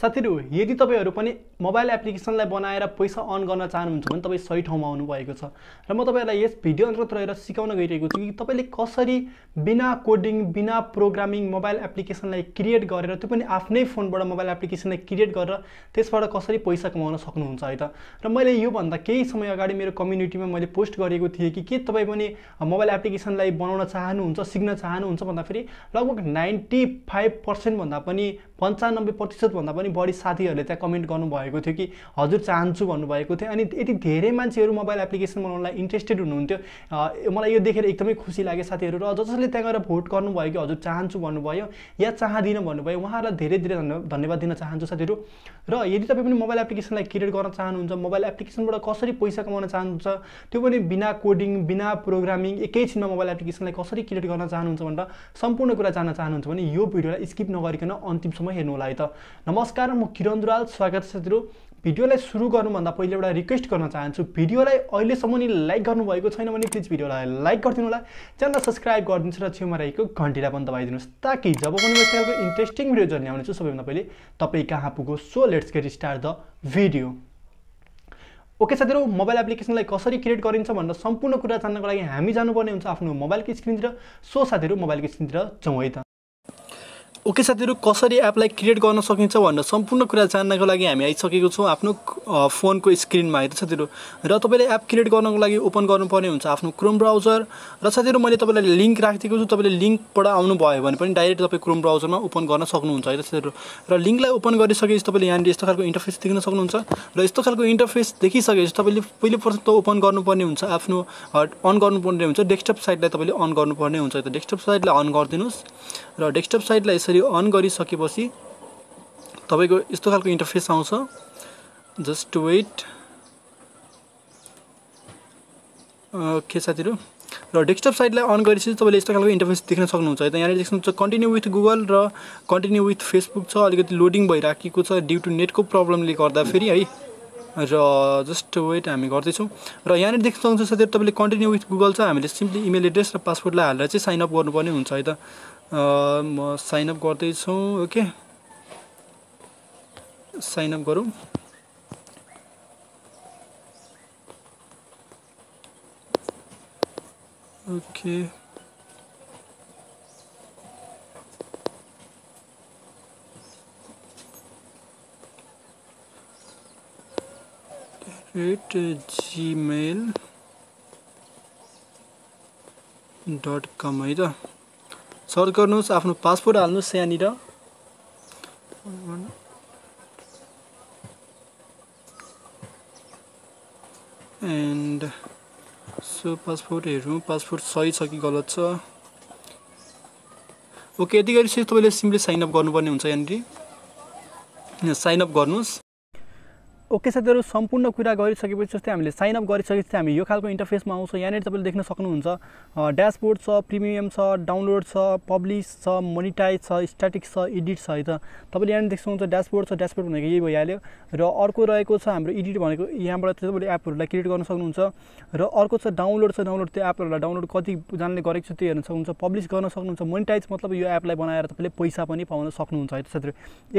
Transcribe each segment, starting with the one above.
साथीहरु यदि तपाईहरु पनि मोबाइल एप्लिकेसनलाई बनाएर पैसा अर्न गर्न चाहनुहुन्छ भने तपाई सही ठाउँमा आउनु भएको छ र म तपाईहरुलाई यस भिडियो अन्तर्गत रहेर सिकाउन गइरहेको छु कि तपाईले कसरी बिना कोडिङ बिना प्रोग्रामिङ मोबाइल एप्लिकेसनलाई क्रिएट गरेर त्यो पनि आफ्नै फोनबाट मोबाइल एप्लिकेसनलाई क्रिएट गरेर त्यसबाट कसरी पैसा कमाउन सक्नुहुन्छ है त र मैले यो भन्दा केही समय अगाडि मेरो कम्युनिटीमा मैले पोस्ट गरेको थिए कि के तपाई पनि मोबाइल एप्लिकेसनलाई बनाउन चाहनुहुन्छ सिक्न चाहनुहुन्छ भन्दाखेरि लगभग 95% भन्दा पनि 95% भन्दा पनि बढी साथीहरुले त्यहाँ कमेन्ट गर्नु भएको थियो कि हजुर चाहन्छु भन्नु भएको थियो अनि यति धेरै मान्छेहरु मोबाइल एप्लिकेसन बनाउनलाई इन्ट्रेस्टेड हुनुहुन्थ्यो मलाई यो देखेर एकदमै खुसी लाग्यो साथीहरु र जसले त्यहाँ गएर भोट गर्नु भयो कि हजुर चाहन्छु भन्नुभयो या चाहदिन भन्नुभयो उहाँहरुलाई धेरै धेरै धन्यवाद दिन चाहन्छु साथीहरु र यदि तपाई पनि मोबाइल एप्लिकेसनलाई क्रिएट गर्न चाहनुहुन्छ मोबाइल एप्लिकेसनबाट कसरी पैसा कमाउन चाहनुहुन्छ त्यो पनि बिना कोडिङ बिना प्रोग्रामिङ एकैछिनमा मोबाइल एप्लिकेसनलाई कसरी क्रिएट गर्न चाहनुहुन्छ भनेर सम्पूर्ण कुरा जान्न चाहनुहुन्छ भने यो भिडियोलाई स्किप नगरिकन अन्तिमसम्म हेर्नु होला है त नमस्कार म किरण दुराल स्वागत छ साथीहरु भिडियोलाई सुरु गर्नुभन्दा पहिले एउटा रिक्वेस्ट गर्न चाहन्छु भिडियोलाई अहिलेसम्म नि लाइक गर्नु भएको छैन भने प्लिज भिडियोलाई लाइक गरिदिनु होला च्यानल सब्स्क्राइब गरिदिनुस् र छेउमा रहेको घण्टीलाई पनि दबाइदिनुस् ताकि जब पनि म यस्तो खालको इन्ट्रेस्टिङ भिडियो जर्नी आउने छु सबैभन्दा पहिले तपाई कहाँ पुगो so let's get start the video okay साथीहरु मोबाइल एप्लिकेसनलाई कसरी क्रिएट गरिन्छ भनेर सम्पूर्ण कुरा जान्नको लागि हामी जानुपर्ने हुन्छ आफ्नो मोबाइलको स्क्रिनतिर सो साथीहरु मोबाइलको स्क्रिनतिर जाउँ है त ओके साथीहरु कसरी एपलाई क्रिएट गर्न सकिन्छ भनेर सम्पूर्ण कुरा जान्नको लागि हामी आइसकेको छौं आफ्नो फोनको स्क्रिनमा है त साथीहरु र तपाईले एप क्रिएट गर्नको लागि ओपन गर्नुपर्ने हुन्छ आफ्नो क्रोम ब्राउजर र साथीहरु मैले तपाईलाई लिंक राखिदिएको छु तपाईले लिंकबाट आउनु भयो भने पनि डाइरेक्ट तपाई क्रोम ब्राउजरमा ओपन गर्न सक्नुहुन्छ है त साथीहरु र लिंकलाई ओपन गरिसकेपछि तपाईले यहाँ यस्तो खालको इन्टरफेस देख्न सक्नुहुन्छ र यस्तो खालको इन्टरफेस देखिसकेपछि तपाईले पहिले प्रथम त ओपन गर्नुपर्ने हुन्छ आफ्नो अन गर्नुपर्ने हुन्छ डेस्कटप साइटलाई तपाईले अन गर्नुपर्ने हुन्छ त डेस्कटप साइटलाई अन गरिदिनुस् र डेस्कटप साइटलाई यसरी अन गरिसकेपछि तपाईको यस्तो खालको इन्टरफेस आउँछ जस्ट वेट ओके साथीहरु र डेस्कटप साइटलाई अन गरिसकेपछि तपाईले यस्तो खालको इन्टरफेस देख्न सक्नुहुन्छ है त यहाँ देख्नुहुन्छ कन्टिन्यू विथ गुगल र कन्टिन्यू विथ फेसबुक छ अलिकति लोडिङ भइराखेको छ ड्यू टु नेटको प्रब्लमले गर्दा फेरि है र जस्ट वेट हामी गर्दै छौं र यहाँ देख्न सक्नुहुन्छ साथीहरु तपाईले कन्टिन्यू विथ गुगल छ हामीले सिम्पली इमेल एड्रेस र पासवर्डलाई हालेर चाहिँ साइन अप गर्नुपर्ने हुन्छ है त म साइन अप गर्दै छु ओके साइन अप गरौँ ओके gmail.com है त सर्च गर्नुस् आफ्नो पासवर्ड हाल्नुस् यहाँनिर एन्ड सो पासवर्ड हेरौँ पासवर्ड सही छ कि गलत छ ओके यति गरिसकेपछि तपाईले सिम्पली साइन अप गर्नुपर्ने हुन्छ यहाँनिर साइन अप गर्नुस् ओके साथीहरु सम्पूर्ण कुरा गरिसकेपछि जस्तै हामीले साइन अप गरिसकेपछि हामी यो खालको इन्टरफेसमा आउँछ यहाँ तपाईले देख्न सक्नुहुन्छ ड्याशबोर्ड छ प्रिमियम छ डाउनलोड छ पब्लिश छ मोनेटाइज छ स्ट्याटिक छ एडिट छ है त तपाईले यहाँ देख्न सक्नुहुन्छ ड्याशबोर्ड छ ड्याशबोर्ड भनेको यही भइहाल्यो र अर्को रहेको छ हाम्रो एडिट भनेको यहाँबाट तपाईले एपहरुलाई क्रिएट गर्न सक्नुहुन्छ र अर्को छ डाउनलोड त्यो एपहरुलाई डाउनलोड कति जनाले गरेको छ त्यो हेर्न सक्नुहुन्छ पब्लिश गर्न सक्नुहुन्छ मोनेटाइज मतलब यो एपलाई बनाएर तपाईले पैसा पनि पाउन सक्नुहुन्छ है त साथीहरु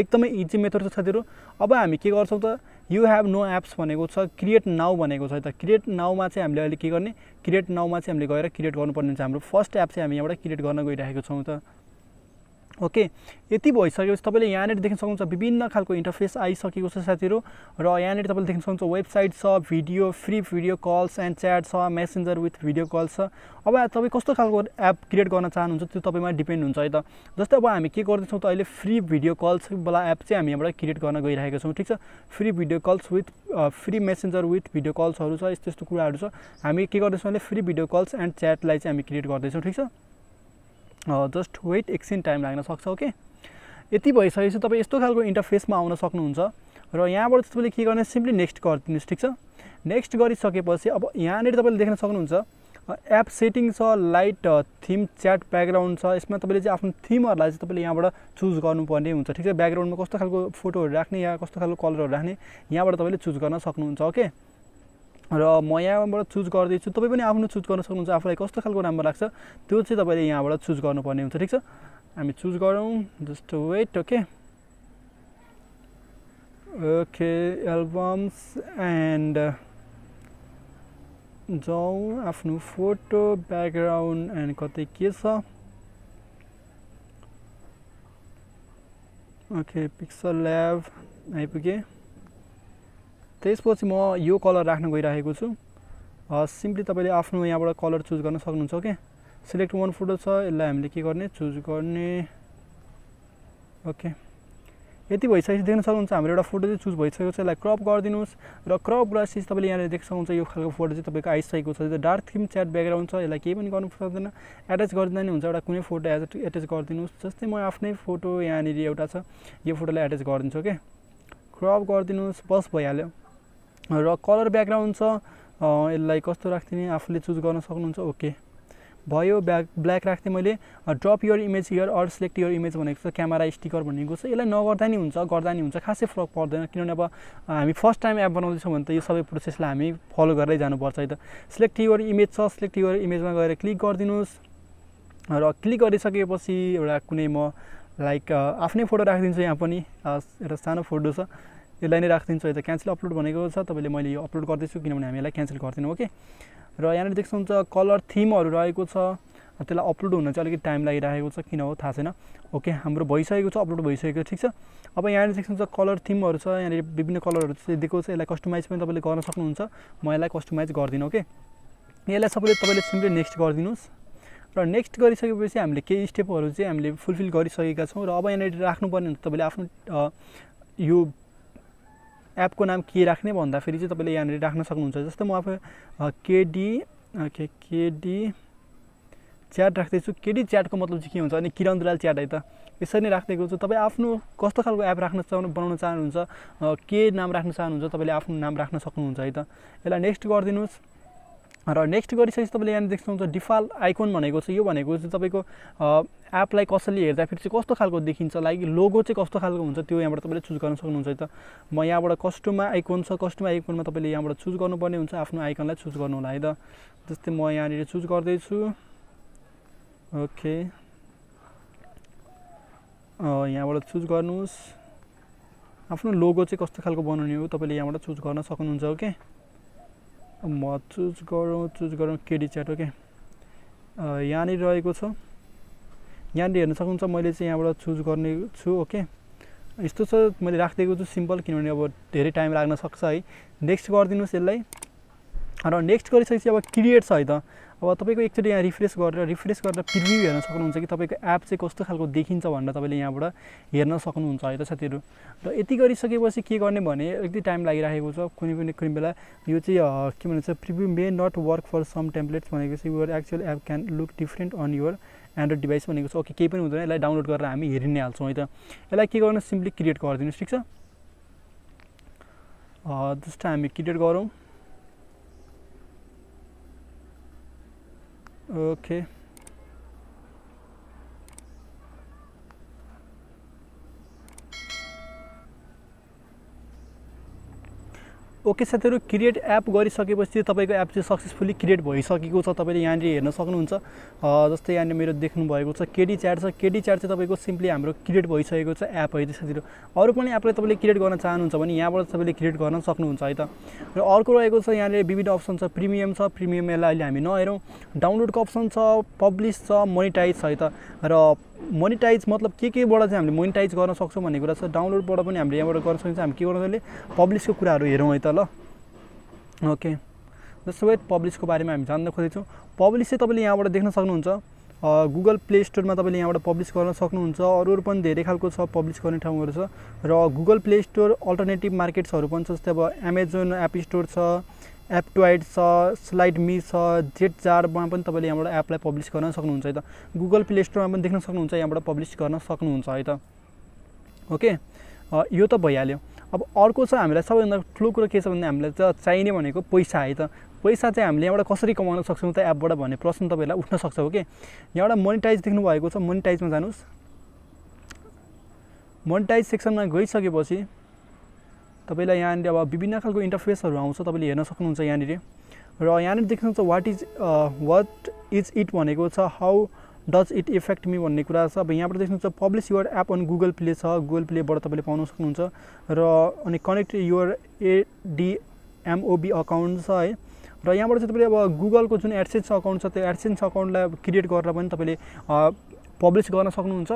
एकदमै इजी मेथड छ साथीहरु अब हामी के गर्छौं त यु हैव नो एप्स भनेको छ क्रिएट नाउ भनेको छ है त क्रिएट नाउमा चाहिँ हामीले अहिले के गर्ने क्रिएट नाउमा चाहिँ हामीले गएर क्रिएट गर्नुपर्ने हुन्छ हाम्रो फर्स्ट एप चाहिँ हामी यहाँबाट क्रिएट गर्न गइरहेको छौं त ओके यति भइसकेपछि तपाईले यहाँ देख्न सक्नुहुन्छ विभिन्न खालको इन्टरफेस आइसकेको छ साथीहरु र यहाँ तपाईले देख्न सक्नुहुन्छ वेबसाइट छ video free video calls and chat छ मेसेन्जर विथ भिडियो कल छ अब तपाई कस्तो खालको एप क्रिएट गर्न चाहनुहुन्छ त्यो तपाईमा डिपेन्ड हुन्छ है त जस्तै अब हामी के गर्दै छौं त अहिले फ्री भिडियो कल्स वाला एप चाहिँ हामी यहाँबाट क्रिएट गर्न गइरहेका छौं ठीक छ free video calls with free messenger with video कल्सहरु छ यस्तो यस्तो कुराहरु छ हामी के गर्दै छौं भने फ्री भिडियो कल्स एन्ड च्याटलाई चाहिँ हामी क्रिएट गर्दै छौं ठीक छ जस्ट वेट एकछिन टाइम लाग्न सक्छ ओके यति भइसकेपछि तपाई यस्तो खालको इन्टरफेसमा आउन सक्नुहुन्छ र यहाँबाट तपाईले के गर्ने सिम्पली नेक्स्ट गरिदिनुस् ठीक छ नेक्स्ट गरिसकेपछि अब यहाँ तपाईले देख्न सक्नुहुन्छ एप सेटिङ छ लाइट थीम च्याट ब्याकग्राउन्ड छ यसमा तपाईले चाहिँ आफ्नो थीमहरुलाई चाहिँ तपाईले यहाँबाट चुज गर्नुपर्ने हुन्छ ठीक छ ब्याकग्राउन्डमा कस्तो खालको फोटोहरु राख्ने या कस्तो खालको कलरहरु राख्ने यहाँबाट तपाईले चुज गर्न सक्नुहुन्छ ओके र म यहाँबाट चुज गर्दै छु तपाई पनि आफ्नो चुज गर्न सक्नुहुन्छ आफुलाई कस्तो खालको राम्रो लाग्छ त्यो चाहिँ तपाईले यहाँबाट चुज गर्नुपर्ने हुन्छ ठीक छ हामी चुज गरौँ just wait okay okay albums and जाउँ आफ्नो फोटो ब्याकग्राउन्ड एन्ड कतै के छ ओके पिक्सल ल्याब आइपुगेँ त्यसपछि म यो कलर राख्न गइरहेको छु सिम्पली तपाईले आफ्नो यहाँबाट कलर चुज गर्न सक्नुहुन्छ ओके सिलेक्ट वान फोटो छ यसलाई हामीले के गर्ने चुज गर्ने ओके यति भइसकेपछि देख्न सक्नुहुन्छ हाम्रो एउटा फोटो चाहिँ चुज भइसकेको छ यसलाई क्रप गरिदिनुस् र क्रप गरेपछि तपाईले यहाँ देख्न सक्नुहुन्छ यो खालको फोटो चाहिँ तपाईको आइसकेको छ यो डार्क थीम च्याट ब्याकग्राउन्ड छ यसलाई केही पनि गर्नु पर्दैन एट्याच गरिदिँदा नि हुन्छ एउटा कुनै फोटो एट्याच गरिदिनुस् जस्तै म आफ्नै फोटो यहाँनिर एउटा छ यो फोटोलाई एट्याच गरिदिन्छु ओके क्रप गरिदिनुस् बस भइहाल्यो र कलर ब्याकग्राउन्ड छ यसलाई कस्तो राख्दिने आफूले चुज गर्न सक्नुहुन्छ ओके भयो ब्ल्याक राख्थे मैले drop your image here or select your image भनेको छ क्यामेरा स्टिकर भनेको छ यसलाई नगर्दा नि हुन्छ गर्दा नि हुन्छ खासै फरक पर्दैन किनभने अब हामी फर्स्ट टाइम एप बनाउँदैछौँ भने त यो सबै प्रोसेसलाई हामी फलो गर्दै जानुपर्छ है त सिलेक्ट योर इमेज छ सिलेक्ट योर इमेजमा गएर क्लिक गरिदिनुस् र क्लिक गरिसकेपछि एउटा कुनै म लाइक आफ्नै फोटो राखिदिन्छु यहाँ पनि एउटा सानो फोटो छ यसलाई नै राखिदिन्छु है त क्यान्सल अपलोड भनेको छ तपाईँले मैले यो अपलोड गर्दैछु किनभने हामी यसलाई क्यान्सल गर्दैनौँ ओके र यहाँनिर देख्नुहुन्छ कलर थीमहरू रहेको छ त्यसलाई अपलोड हुन चाहिँ अलिकति टाइम लागिरहेको छ किन हो थाहा छैन ओके हाम्रो भइसकेको छ अपलोड भइसकेको ठिक छ अब यहाँनिर देख्नुहुन्छ कलर थीमहरू छ यहाँनिर विभिन्न कलरहरू चाहिँ दिएको छ यसलाई कस्टमाइज पनि तपाईँले गर्न सक्नुहुन्छ म यसलाई कस्टमाइज गर्दिनँ ओके यसलाई तपाईँले सिम्पली नेक्स्ट गरिदिनुहोस् र नेक्स्ट गरिसकेपछि हामीले केही स्टेपहरू चाहिँ हामीले फुलफिल गरिसकेका छौँ र अब यहाँनिर राख्नुपर्ने हुन्छ तपाईँले आफ्नो यो एपको नाम के राख्ने भन्दाखेरि चाहिँ तपाईँले यहाँनिर राख्न सक्नुहुन्छ जस्तै म आफू केडी च्याट राख्दैछु केडी च्याटको मतलब चाहिँ के हुन्छ अनि किरण दुराल च्याट है त यसरी नै राख्दैको छु तपाईँ आफ्नो कस्तो खालको एप बनाउन चाहनुहुन्छ के नाम राख्न चाहनुहुन्छ तपाईँले आफ्नो नाम राख्न सक्नुहुन्छ है त यसलाई नेक्स्ट गरिदिनुहोस् र नेक्स्ट गरिसकेपछि तपाईँले यहाँ देख्नुहुन्छ डिफल्ट आइकन भनेको छ यो भनेको चाहिँ तपाईँको एपलाई कसैले हेर्दाखेरि चाहिँ कस्तो खालको देखिन्छ लाइक लोगो चाहिँ कस्तो खालको हुन्छ त्यो यहाँबाट तपाईँले चुज गर्न सक्नुहुन्छ है त म यहाँबाट कस्टम आइकन छ कस्टम आइकनमा तपाईँले यहाँबाट चुज गर्नुपर्ने हुन्छ आफ्नो आइकनलाई चुज गर्नु होला है त जस्तै म यहाँनिर चुज गर्दैछु ओके यहाँबाट चुज गर्नुहोस् आफ्नो लोगो चाहिँ कस्तो खालको बनाउने हो तपाईँले यहाँबाट चुज गर्न सक्नुहुन्छ ओके म चुज गरौँ केडी च्याट ओके यहाँनिर रहेको छ यहाँनिर हेर्न सक्नुहुन्छ मैले चाहिँ यहाँबाट चुज गर्ने छु ओके यस्तो छ मैले राखिदिएको छु सिम्पल किनभने अब धेरै टाइम लाग्न सक्छ है नेक्स्ट गरिदिनुहोस् यसलाई र नेक्स्ट गरिसकेपछि अब क्रिएट छ है त अब तपाईँको एकचोटि यहाँ रिफ्रेस गरेर प्रिभ्यू हेर्न सक्नुहुन्छ कि तपाईँको एप चाहिँ कस्तो खालको देखिन्छ भनेर तपाईँले यहाँबाट हेर्न सक्नुहुन्छ है त साथीहरू र यति गरिसकेपछि के गर्ने भने एकदम टाइम लागिरहेको छ कुनै बेला यो चाहिँ के भन्छ preview may not work for some templates भनेको चाहिँ your actual app can look different on your Android device भनेको छ ओके केही पनि हुँदैन यसलाई डाउनलोड गरेर हामी हेरि नै हाल्छौँ है त यसलाई के गर्नु सिम्पली क्रिएट गरिदिनुहोस् ठिक छ जस्ट हामी क्रिएट गरौँ ओके ओके साथीहरू क्रिएट एप गरिसकेपछि तपाईँको एप चाहिँ सक्सेसफुली क्रिएट भइसकेको छ तपाईँले यहाँनिर हेर्न सक्नुहुन्छ जस्तै यहाँनिर मेरो देख्नु भएको छ केडी च्याट छ केडी च्याट चाहिँ तपाईँको सिम्पली हाम्रो क्रिएट भइसकेको छ एप है साथीहरू अरू पनि एपलाई तपाईँले क्रिएट गर्न चाहनुहुन्छ भने यहाँबाट तपाईँले क्रिएट गर्न सक्नुहुन्छ है त र अर्को रहेको छ यहाँनिर विभिन्न अप्सन छ प्रिमियम यसलाई अहिले हामी नहेरौँ डाउनलोडको अप्सन छ पब्लिस छ मोनिटाइज छ है त र मोनिटाइज मतलब केबाट चाहिँ हामीले मोनिटाइज गर्न सक्छौँ भन्ने कुरा छ डाउनलोडबाट पनि हामीले यहाँबाट गर्न सकिन्छ हामी के गर्नु पब्लिसको कुराहरू हेरौँ है त ल ओके जस्तो पब्लिसको बारेमा हामी जान्न खोजेछौँ पब्लिस चाहिँ तपाईँले यहाँबाट देख्न सक्नुहुन्छ गुगल प्ले स्टोरमा तपाईँले यहाँबाट पब्लिस गर्न सक्नुहुन्छ अरू पनि धेरै खालको छ पब्लिस गर्ने ठाउँहरू छ र गुगल प्ले स्टोर अल्टरनेटिभ मार्केट्सहरू पनि छ जस्तै अब एमाजोन एप स्टोर छ एप्टोइड छ स्लाइड मी छ जेटजारमा पनि तपाईँले यहाँबाट एपलाई पब्लिस गर्न सक्नुहुन्छ है त गुगल प्ले स्टोरमा पनि देख्न सक्नुहुन्छ यहाँबाट पब्लिस गर्न सक्नुहुन्छ है त ओके यो त भइहाल्यो अब अर्को छ हामीलाई सबैभन्दा ठुलो कुरो के छ भने हामीलाई चाहिँ चाहिने भनेको पैसा है त पैसा चाहिँ हामीले यहाँबाट कसरी कमाउन सक्छौँ त एपबाट भन्ने प्रश्न तपाईँहरूलाई उठ्न सक्छ ओके यहाँबाट मोनिटाइज देख्नु भएको छ मोनिटाइजमा जानुहोस् मोनिटाइज सेक्सनमा गइसकेपछि तपाईँलाई यहाँनिर अब विभिन्न खालको इन्टरफेसहरू आउँछ तपाईँले हेर्न सक्नुहुन्छ यहाँनिर र यहाँनिर देख्नुहुन्छ वाट इज इट भनेको छ how does it affect me भन्ने कुरा छ। अब यहाँबाट देख्नुहुन्छ publish your app on Google Play छ, गुगल प्लेबाट तपाईँले पाउन सक्नुहुन्छ र अनि कनेक्ट युर ADMOB अकाउन्ट छ है। र यहाँबाट चाहिँ तपाईँले अब गुगलको जुन एडसेन्स अकाउन्ट छ त्यो एडसेन्स अकाउन्टलाई क्रिएट गरेर पनि तपाईँले पब्लिस गर्न सक्नुहुन्छ।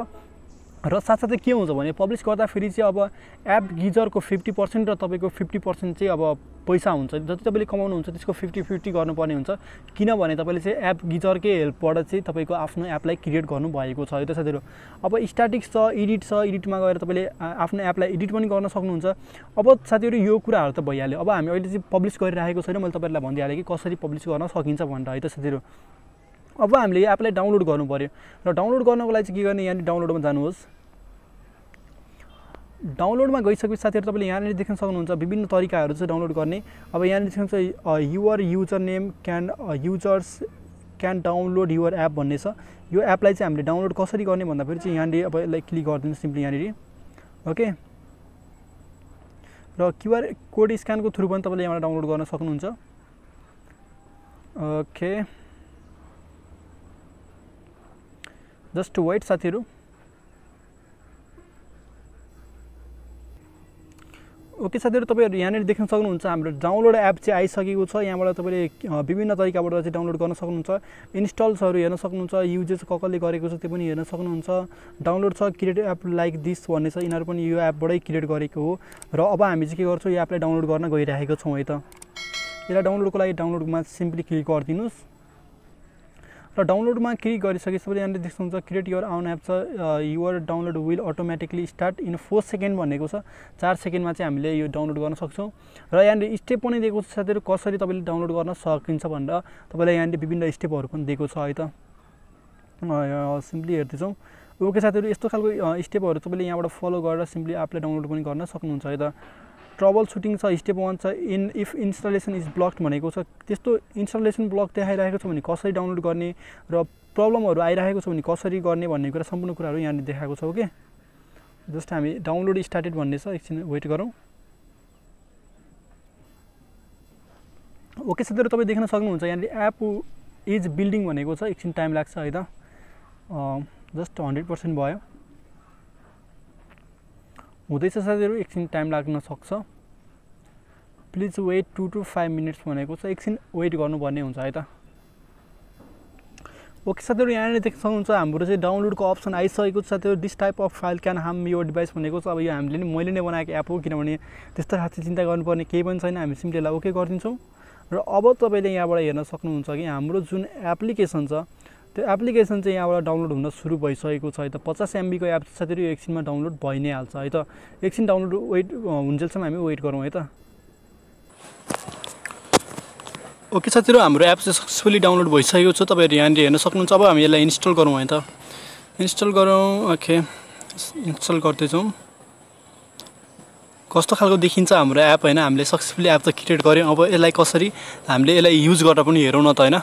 र साथसाथै के हुन्छ भने पब्लिस गर्दाखेरि चाहिँ अब एप गिजरको 50% र तपाईँको 50% चाहिँ अब पैसा हुन्छ। जति तपाईँले कमाउनुहुन्छ त्यसको 50-50 गर्नुपर्ने हुन्छ, किनभने तपाईँले चाहिँ एप गिजरकै हेल्पबाट चाहिँ तपाईँको आफ्नो एपलाई क्रिएट गर्नुभएको छ है त साथीहरू। अब स्ट्याटिक्स छ, एडिट छ, एडिटमा गएर तपाईँले आफ्नो एपलाई एडिट पनि गर्न सक्नुहुन्छ। अब साथीहरू यो कुराहरू त भइहाल्यो। अब हामी अहिले चाहिँ पब्लिस गरिरहेको छैन, मैले तपाईँहरूलाई भनिदिइहालेँ कि कसरी पब्लिस गर्न सकिन्छ भनेर है त साथीहरू। अब हामीले यो एपलाई डाउनलोड गर्नु पर्यो र डाउनलोड गर्नको लागि चाहिँ के गर्ने, यहाँ डाउनलोडमा जानुहोस्। डाउनलोडमा गइसकेपछि साथीहरू तपाईँले यहाँनिर देख्न सक्नुहुन्छ विभिन्न तरिकाहरू चाहिँ डाउनलोड गर्ने। अब यहाँनिर देख्नुहुन्छ your user name users can download your app भन्ने छ। यो एपलाई चाहिँ हामीले डाउनलोड कसरी गर्ने भन्दाखेरि चाहिँ यहाँनिर अब यसलाई क्लिक गरिदिनु सिम्पली यहाँनिर। ओके, र क्युआर कोड स्क्यानको थ्रु पनि तपाईँले यहाँबाट डाउनलोड गर्न सक्नुहुन्छ। ओके, जस्ट वेट साथीहरू। ओके साथीहरू, तपाईँहरू यहाँनिर देख्न सक्नुहुन्छ हाम्रो डाउनलोड एप चाहिँ आइसकेको छ। यहाँबाट तपाईँले विभिन्न तरिकाबाट चाहिँ डाउनलोड गर्न सक्नुहुन्छ। इन्स्टल्सहरू हेर्न सक्नुहुन्छ, युजेस कसले गरेको छ त्यो पनि हेर्न सक्नुहुन्छ। डाउनलोड छ क्रिएट एप लाइक दिस भन्ने छ, यिनीहरू पनि यो एपबाटै क्रिएट गरेको हो। र अब हामी चाहिँ के गर्छौँ, यो एपलाई डाउनलोड गर्न गइरहेको छौँ है त। यसलाई डाउनलोडको लागि डाउनलोडमा सिम्पली क्लिक गरिदिनुहोस् र डाउनलोडमा क्लिक गरिसकेपछि तपाईँले यहाँनिर देख्नुहुन्छ क्रिएट युर आउन एप छ। Your download will automatically start in 4 second भनेको छ। 4 सेकेन्डमा चाहिँ हामीले यो डाउनलोड गर्न सक्छौँ। र यहाँनिर स्टेप पनि दिएको छ साथीहरू, कसरी तपाईँले डाउनलोड गर्न सकिन्छ भनेर तपाईँलाई यहाँनिर विभिन्न स्टेपहरू पनि दिएको छ है त। सिम्पली हेर्दैछौँ। ओके साथीहरू, यस्तो खालको स्टेपहरू तपाईँले यहाँबाट फलो गरेर सिम्पली एपलाई डाउनलोड पनि गर्न सक्नुहुन्छ है त। ट्रबल सुटिङ छ, स्टेप 1 छ इफ इन्स्टलेसन इज ब्लक्ड भनेको छ। त्यस्तो इन्स्टलेसन ब्लक देखाइरहेको छ भने कसरी डाउनलोड गर्ने र प्रब्लमहरू आइरहेको छ भने कसरी गर्ने भन्ने कुरा सम्पूर्ण कुराहरू यहाँनिर देखाएको छ। ओके, जस्ट हामी डाउनलोड स्टार्टेड भन्ने छ, एकछिन वेट गरौँ। ओके साथीहरू, तपाईँ देख्न सक्नुहुन्छ यहाँनिर एप इज बिल्डिङ भनेको छ, एकछिन टाइम लाग्छ है त। जस्ट 100% भयो, हुँदैछ साथीहरू, एकछिन टाइम लाग्न सक्छ। प्लिज वेट 2 to 5 मिनट्स भनेको छ, एकछिन वेट गर्नुपर्ने हुन्छ है त। ओके साथीहरू, यहाँनिर देख्न सक्नुहुन्छ हाम्रो चाहिँ डाउनलोडको अप्सन आइसकेको छ साथीहरू। This type of file can harm your device भनेको छ। अब यो हामीले मैले नै बनाएको एप हो, किनभने त्यस्तो खासै चिन्ता गर्नुपर्ने केही पनि छैन। हामी सिम्पली यसलाई ओके गरिदिन्छौँ र अब तपाईँले यहाँबाट हेर्न सक्नुहुन्छ कि हाम्रो जुन एप्लिकेसन छ त्यो एप्लिकेसन चाहिँ यहाँबाट डाउनलोड हुन सुरु भइसकेको छ है त। 50 MB को एप साथीहरू यो एकछिनमा डाउनलोड भइ नै हाल्छ है त। एकछिन डाउनलोड वेट हुन्जेलसम्म हामी वेट गरौँ है त। ओके साथीहरू, हाम्रो एप चाहिँ सक्सेसफुली डाउनलोड भइसकेको छ। तपाईँहरू यहाँनिर हेर्न सक्नुहुन्छ। अब हामी यसलाई इन्स्टल गरौँ है त। इन्स्टल गरौँ। ओके, इन्स्टल गर्दैछौँ। कस्तो खालको देखिन्छ हाम्रो एप होइन, हामीले सक्सेसफुली एप त क्रिएट गऱ्यौँ। अब यसलाई कसरी हामीले यसलाई युज गरेर पनि हेरौँ न त होइन,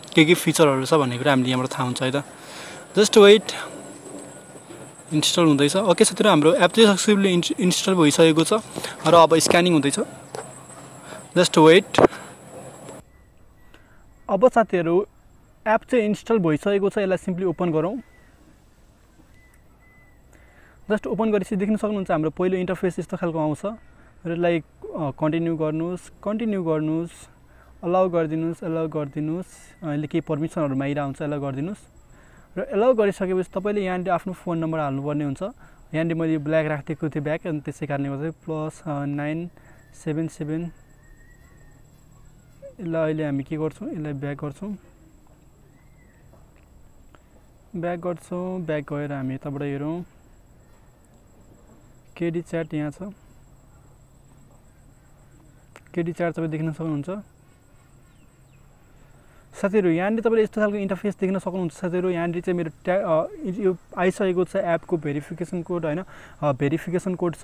के फिचरहरू छ भन्ने कुरा हामीले यहाँबाट थाहा हुन्छ है त। जस्ट वेट, इन्स्टल हुँदैछ। ओके साथीहरू, हाम्रो एप चाहिँ सक्सेसफुली इन्स्टल भइसकेको छ र अब स्क्यानिङ हुँदैछ। Just wait. अब साथीहरू एप चाहिँ इन्स्टल भइसकेको छ, यसलाई सिम्पली ओपन गरौँ। जस्ट ओपन गरेपछि देख्न सक्नुहुन्छ हाम्रो पहिलो इन्टरफेस यस्तो खालको आउँछ र यसलाई कन्टिन्यू गर्नुहोस्, अलाउ गरिदिनुहोस्, अहिले केही पर्मिसनहरू मागिरहेको हुन्छ, एलाउ गरिदिनुहोस्। र एलाउ गरिसकेपछि तपाईँले यहाँनिर आफ्नो फोन नम्बर हाल्नुपर्ने हुन्छ। यहाँनिर मैले ब्ल्याक राखिदिएको थिएँ ब्याक, अनि त्यसै कारणले गर्दा +977। यसलाई अहिले हामी के गर्छौँ, यसलाई ब्याक गर्छौँ। ब्याक गएर हामी यताबाट हेरौँ। केडी च्याट यहाँ छ, केडी च्याट तपाईँ देख्न सक्नुहुन्छ साथीहरू। यहाँनिर तपाईँले यस्तो खालको इन्टरफेस देख्न सक्नुहुन्छ साथीहरू। यहाँनिर चाहिँ मेरो यो आइसकेको छ एपको भेरिफिकेसन कोड होइन, भेरिफिकेसन कोड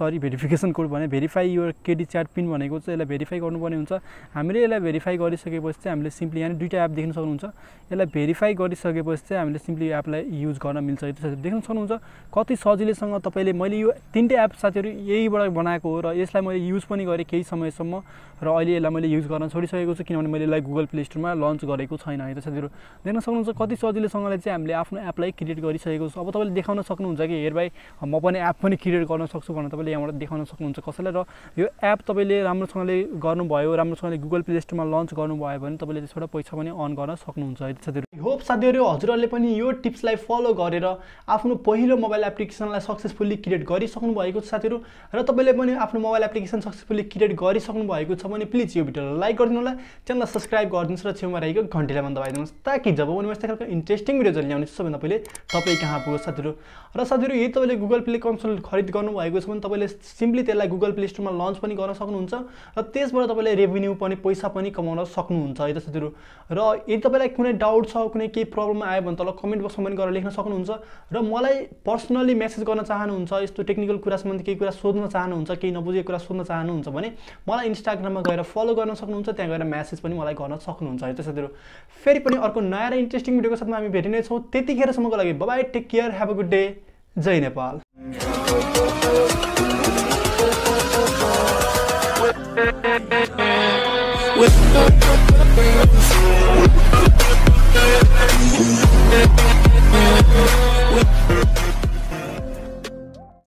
भने verify your KD chat pin भनेको चाहिँ यसलाई भेरिफाई गर्नुपर्ने हुन्छ। हामीले यसलाई भेरिफाई गरिसकेपछि चाहिँ हामीले सिम्पली यहाँनिर दुईवटा एप देख्न सक्नुहुन्छ। यसलाई भेरिफाई गरिसकेपछि चाहिँ हामीले सिम्पली एपलाई युज गर्न मिल्छ। त्यसरी देख्न सक्नुहुन्छ कति सजिलैसँग तपाईँले, मैले यो तीनटै एप साथीहरू यहीबाट बनाएको हो र यसलाई मैले युज पनि गरेँ केही समयसम्म र अहिले यसलाई मैले युज गर्न छोडिसकेको छु, किनभने मैले यसलाई गुगल प्ले स्टोरमा लन्च गरेको छैन है त साथीहरु देख्न सक्नुहुन्छ कति सजिलोसँगले चाहिँ हामीले आफ्नो एपलाई क्रिएट गरिसकेको छ अब तपाईले देखाउन सक्नुहुन्छ कि हेर भाइ म पनि एप पनि क्रिएट गर्न सक्छु भनेर तपाईले यहाँबाट देखाउन सक्नुहुन्छ कसैलाई र यो एप तपाईले राम्रोसँगले गर्नुभयो राम्रोसँगले गुगल प्ले स्टोरमा लन्च गर्नुभयो भने तपाईले त्यसबाट पैसा पनि अर्न गर्न सक्नुहुन्छ है त साथीहरु होप साथीहरु हजुरहरुले पनि यो टिप्सलाई फलो गरेर आफ्नो पहिलो मोबाइल एप्लिकेसनलाई सक्सेसफुली क्रिएट गरिसक्नु भएको छ साथीहरु र तपाईले पनि आफ्नो मोबाइल एप्लिकेसन सक्सेसफुली क्रिएट गरिसक्नु भएको छ भने प्लिज यो भिडियोलाई लाइक गरिदिनु होला च्यानललाई सब्स्क्राइब गरिदिनुस् र छेउमा रहेको घण्टीलाई पनि दबाइदिनुस् ताकि जब पनि यस्तो खालको इन्ट्रेस्टिङ भिडियो ल्याउने सबैभन्दा पहिले तपाई कहाँ पुग्छ साथीहरु र साथीहरु यदि तपाईले गुगल प्ले कन्सोल खरिद गर्नु भएको छ भने तपाईले सिम्पली त्यसलाई गुगल प्ले स्टोरमा लन्च पनि गर्न सक्नुहुन्छ र त्यसबाट तपाईले रेभेन्यू पनि पैसा पनि कमाउन सक्नुहुन्छ है त साथीहरु र यदि तपाईलाई कुनै डाउट छ कुनै केही प्रब्लम आयो भने तल कमेन्ट बक्समा पनि गरेर लेख्न सक्नुहुन्छ र मलाई पर्सनली मेसेज गर्न चाहनुहुन्छ यस्तो टेक्निकल कुरा सम्बन्धी केही कुरा सोध्न चाहनुहुन्छ केही नबुझेको कुरा सोध्न चाहनुहुन्छ भने मलाई इन्स्टाग्राममा गएर फलो गर्न सक्नुहुन्छ त्यहाँ गएर मेसेज पनि मलाई गर्न सक्नुहुन्छ है त साथीहरु फेरि पनि अर्को नयाँ र इन्ट्रेस्टिङ भिडियोको साथमा हामी भेटिने छौं त्यतिखेरसम्मको लागि bye bye take care have a good day जय नेपाल